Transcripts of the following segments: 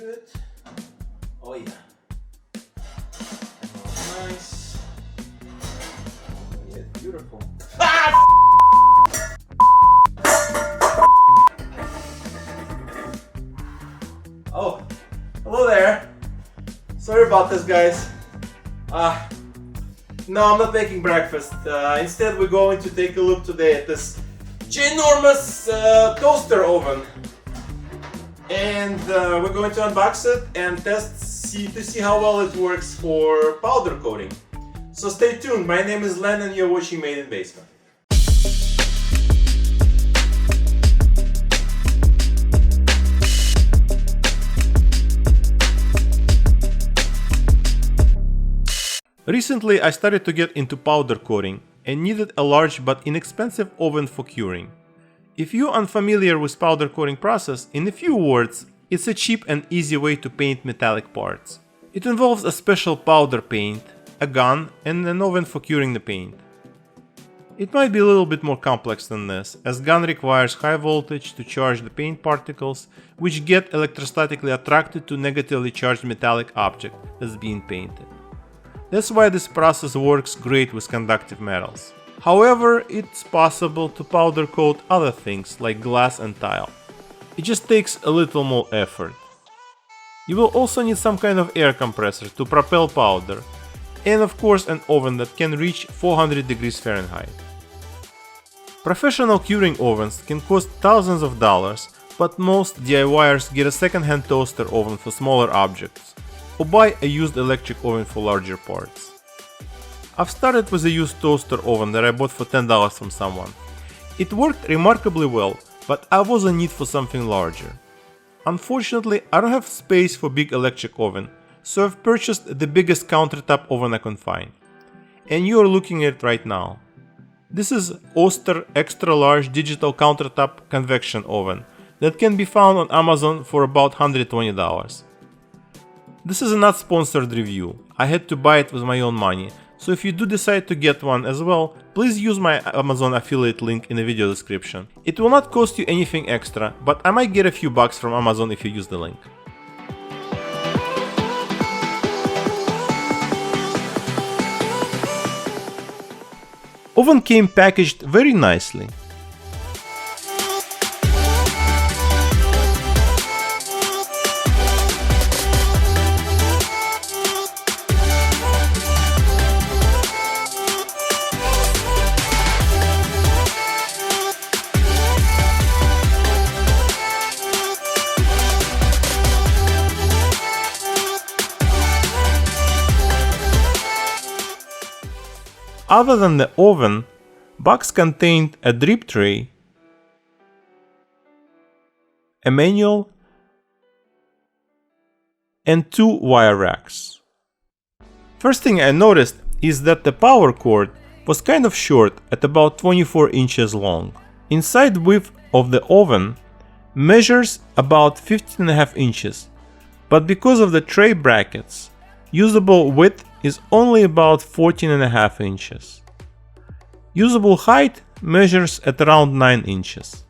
good. Oh yeah. Nice. Yeah, beautiful. Ah! Oh, hello there. Sorry about this, guys. No, I'm not making breakfast. Instead, we're going to take a look today at this ginormous toaster oven. And we're going to unbox it and test to see how well it works for powder coating. So stay tuned. My name is Len and you're watching Made in Basement. Recently I started to get into powder coating and needed a large but inexpensive oven for curing. If you're unfamiliar with powder coating process, in a few words, it's a cheap and easy way to paint metallic parts. It involves a special powder paint, a gun, and an oven for curing the paint. It might be a little bit more complex than this, as gun requires high voltage to charge the paint particles, which get electrostatically attracted to negatively charged metallic object that's being painted. That's why this process works great with conductive metals. However, it's possible to powder coat other things like glass and tile. It just takes a little more effort. You will also need some kind of air compressor to propel powder, and of course an oven that can reach 400 degrees Fahrenheit. Professional curing ovens can cost thousands of dollars, but most DIYers get a second-hand toaster oven for smaller objects, or buy a used electric oven for larger parts. I've started with a used toaster oven that I bought for $10 from someone. It worked remarkably well, but I was in need for something larger. Unfortunately, I don't have space for big electric oven, so I've purchased the biggest countertop oven I can find. And you are looking at it right now. This is Oster extra large digital countertop convection oven that can be found on Amazon for about $120. This is a not sponsored review. I had to buy it with my own money, so if you do decide to get one as well, please use my Amazon affiliate link in the video description. It will not cost you anything extra, but I might get a few bucks from Amazon if you use the link. Oven came packaged very nicely. Other than the oven, box contained a drip tray, a manual, and 2 wire racks. First thing I noticed is that the power cord was kind of short at about 24 inches long. Inside width of the oven measures about 15.5 inches, but because of the tray brackets, usable width is only about 14.5 inches. Usable height measures at around 9 inches.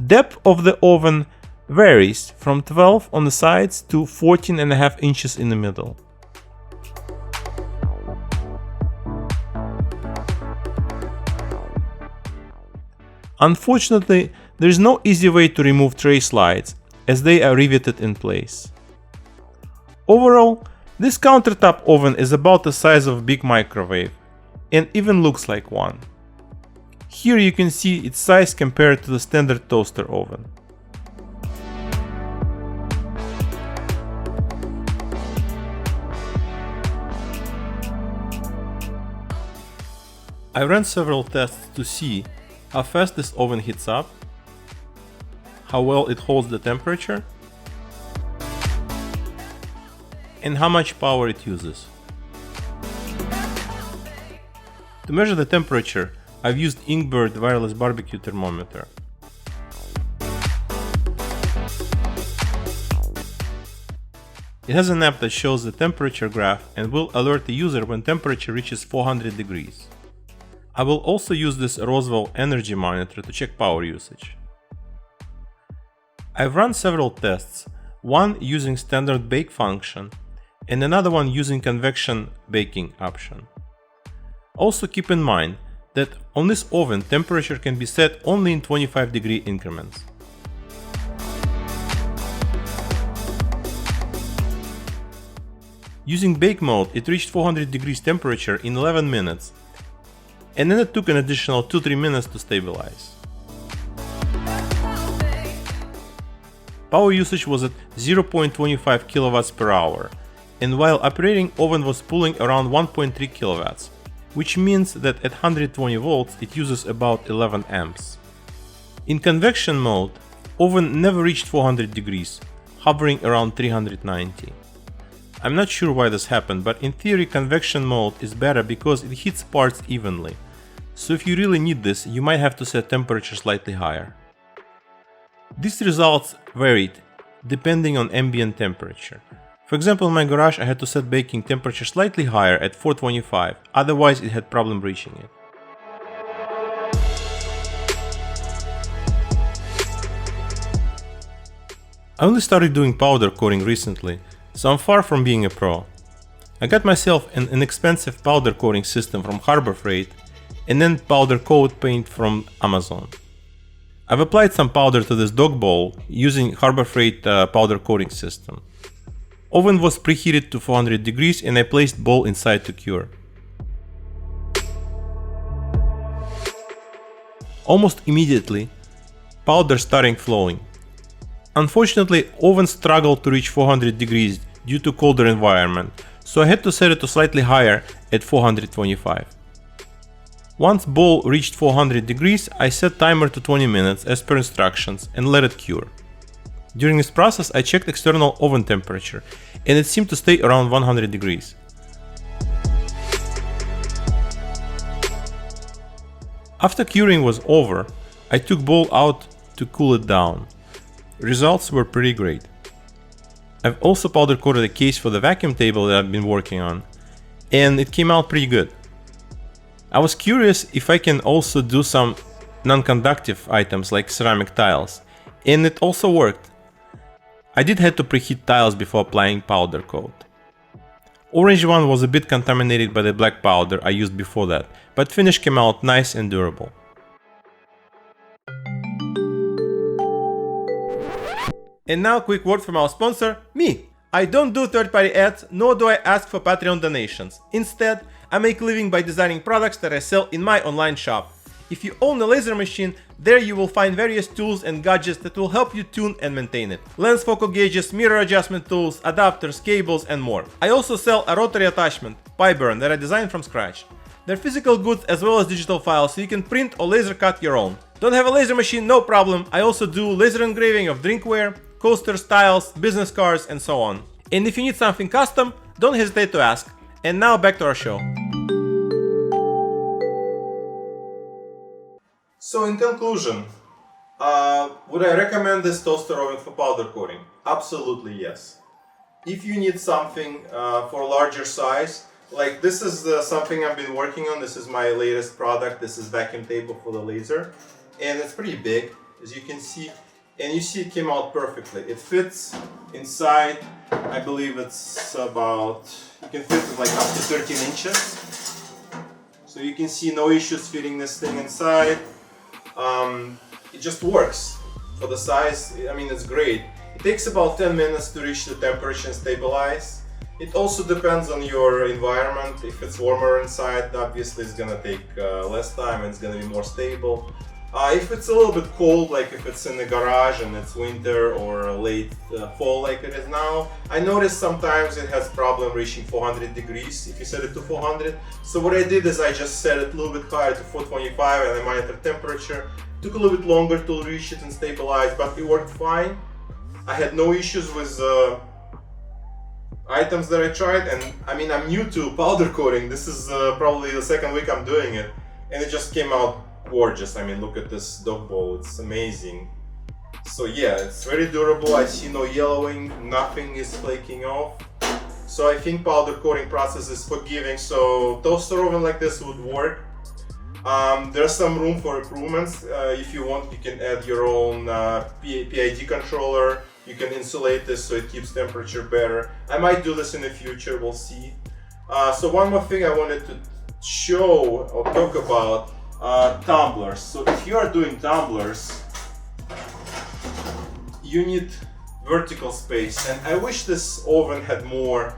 Depth of the oven varies from 12 on the sides to 14.5 inches in the middle. Unfortunately, there is no easy way to remove tray slides, as they are riveted in place. Overall, this countertop oven is about the size of a big microwave, and even looks like one. Here you can see its size compared to the standard toaster oven. I ran several tests to see how fast this oven heats up, how well it holds the temperature, and how much power it uses. To measure the temperature, I've used Inkbird wireless barbecue thermometer. It has an app that shows the temperature graph and will alert the user when temperature reaches 400 degrees. I will also use this Roswell energy monitor to check power usage. I've run several tests one using standard bake function and another one using convection baking option. Also keep in mind that on this oven temperature can be set only in 25-degree increments. Using bake mode, it reached 400 degrees temperature in 11 minutes, and then it took an additional 2-3 minutes to stabilize. Power usage was at 0.25 kilowatts per hour, and while operating, oven was pulling around 1.3 kilowatts, which means that at 120 volts it uses about 11 amps. In convection mode, oven never reached 400 degrees, hovering around 390. I'm not sure why this happened, but in theory convection mode is better because it heats parts evenly. So if you really need this, you might have to set temperature slightly higher. These results varied depending on ambient temperature. For example, in my garage I had to set baking temperature slightly higher at 425, otherwise it had problem reaching it. I only started doing powder coating recently, so I'm far from being a pro. I got myself an inexpensive powder coating system from Harbor Freight and then powder coat paint from Amazon. I've applied some powder to this dog bowl using Harbor Freight powder coating system. Oven was preheated to 400 degrees and I placed bowl inside to cure. Almost immediately, powder started flowing. Unfortunately, oven struggled to reach 400 degrees due to colder environment, so I had to set it to slightly higher at 425. Once bowl reached 400 degrees, I set timer to 20 minutes as per instructions and let it cure. During this process, I checked external oven temperature and it seemed to stay around 100 degrees. After curing was over, I took bowl out to cool it down. Results were pretty great. I've also powder coated a case for the vacuum table that I've been working on, and it came out pretty good. I was curious if I can also do some non-conductive items like ceramic tiles, and it also worked. I did have to preheat tiles before applying powder coat. Orange one was a bit contaminated by the black powder I used before that, but finish came out nice and durable. And now a quick word from our sponsor, me. I don't do third-party ads, nor do I ask for Patreon donations. Instead, I make a living by designing products that I sell in my online shop. If you own a laser machine, there you will find various tools and gadgets that will help you tune and maintain it. Lens focal gauges, mirror adjustment tools, adapters, cables and more. I also sell a rotary attachment, Pyburn, that I designed from scratch. They're physical goods as well as digital files, so you can print or laser cut your own. Don't have a laser machine? No problem. I also do laser engraving of drinkware, coasters, tiles, business cards and so on. And if you need something custom, don't hesitate to ask. And now back to our show. So in conclusion, would I recommend this toaster oven for powder coating? Absolutely yes. If you need something for a larger size, like this is something I've been working on. This is my latest product. This is vacuum table for the laser. And it's pretty big, as you can see. And you see it came out perfectly. It fits inside, I believe it's about, you can fit it like up to 13 inches. So you can see no issues fitting this thing inside. It just works for the size. I mean, it's great. It takes about 10 minutes to reach the temperature and stabilize. It also depends on your environment. If it's warmer inside, obviously it's gonna take less time and it's gonna be more stable. If it's a little bit cold, like if it's in the garage and it's winter or late fall like it is now, I noticed sometimes it has problem reaching 400 degrees if you set it to 400. So what I did is I just set it a little bit higher to 425 and I monitor temperature. Took a little bit longer to reach it and stabilize, but it worked fine. I had no issues with items that I tried, and I mean, I'm new to powder coating. This is probably the second week I'm doing it, and it just came out gorgeous. I mean, look at this dog bowl, it's amazing. So yeah, it's very durable. I see no yellowing, nothing is flaking off. So I think powder coating process is forgiving, so toaster oven like this would work. There's some room for improvements. If you want, you can add your own PID controller you can insulate this so it keeps temperature better. I might do this in the future, we'll see. So one more thing I wanted to show or talk about, tumblers. So if you are doing tumblers, you need vertical space, and I wish this oven had more,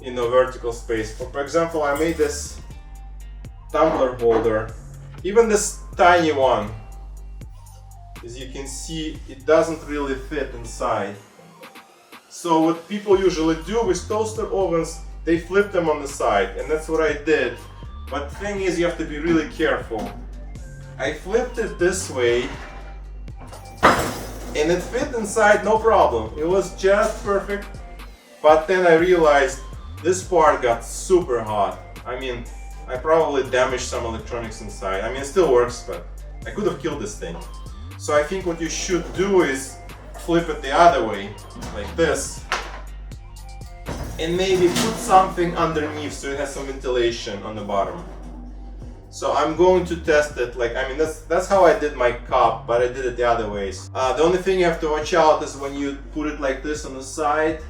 you know, vertical space. For example, I made this tumbler holder, even this tiny one. As you can see, it doesn't really fit inside. So what people usually do with toaster ovens, they flip them on the side, and that's what I did. But the thing is, you have to be really careful. I flipped it this way, and it fit inside no problem. It was just perfect. But then I realized this part got super hot. I mean, I probably damaged some electronics inside. I mean, it still works, but I could have killed this thing. So I think what you should do is flip it the other way, like this, and maybe put something underneath so it has some ventilation on the bottom. So I'm going to test it, like, I mean, that's how I did my cup, but I did it the other ways. The only thing you have to watch out is when you put it like this on the side,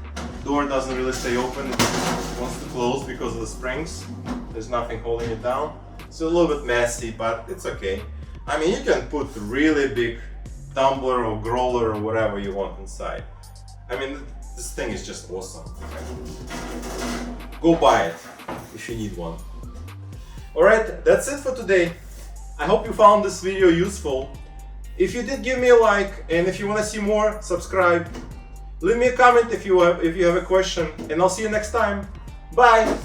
door doesn't really stay open, it wants to close because of the springs. There's nothing holding it down. It's a little bit messy, but it's okay. I mean, you can put really big tumbler or growler or whatever you want inside. I mean, this thing is just awesome. Go buy it if you need one. Alright, that's it for today. I hope you found this video useful. If you did, give me a like, and if you want to see more, subscribe. Leave me a comment if you have a question, and I'll see you next time. Bye!